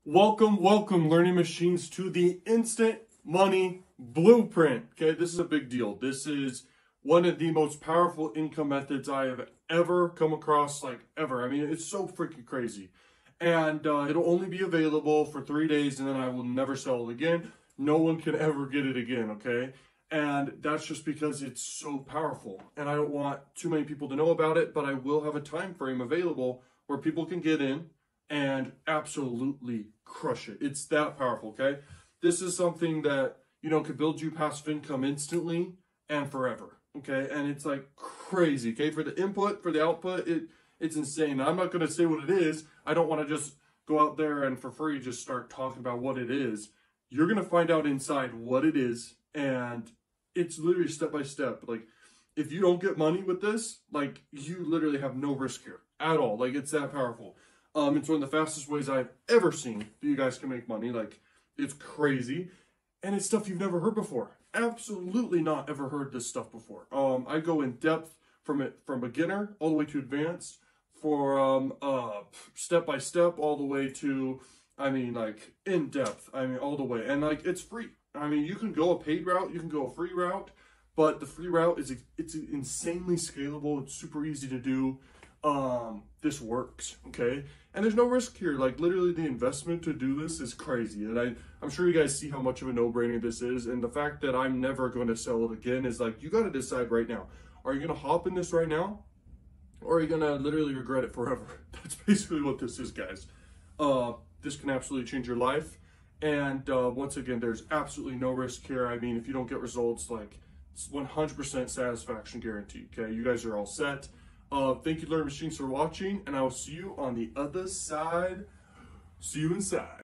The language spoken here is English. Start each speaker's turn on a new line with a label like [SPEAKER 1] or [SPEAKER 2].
[SPEAKER 1] Welcome, Learning Machines, to the Instant Money Blueprint. Okay, this is a big deal. This is one of the most powerful income methods I have ever come across, like ever. I mean, it's so freaking crazy. And it'll only be available for 3 days, and then I will never sell it again. No one can ever get it again, okay? And that's just because it's so powerful. And I don't want too many people to know about it, but I will have a time frame available where people can get in and absolutely crush it. It's that powerful, okay? This is something that, could build you passive income instantly and forever, okay? And it's like crazy, okay? For the input, for the output, it's insane. I'm not going to say what it is. I don't want to just go out there and for free just start talking about what it is. You're going to find out inside what it is, and it's literally step by step. Like, if you don't get money with this, like, you literally have no risk here at all. Like, it's that powerful. It's one of the fastest ways I've ever seen that you guys can make money. Like, it's crazy. And it's stuff you've never heard before. Absolutely not ever heard this stuff before. I go in depth from beginner all the way to advanced, for step by step all the way to, like, in depth. All the way. And like, it's free. You can go a paid route, you can go a free route, but the free route it's insanely scalable. It's super easy to do. This works, okay? And there's no risk here. Like, literally the investment to do this is crazy. And I'm sure you guys see how much of a no-brainer this is. And the fact that I'm never going to sell it again is like, you got to decide right now. Are you going to hop in this right now? Or are you going to literally regret it forever? That's basically what this is, guys. This can absolutely change your life. And once again, there's absolutely no risk here. If you don't get results, like, it's 100% satisfaction guaranteed, okay? You guys are all set. Thank you, Learning Machines, for watching, and I will see you on the other side. See you inside.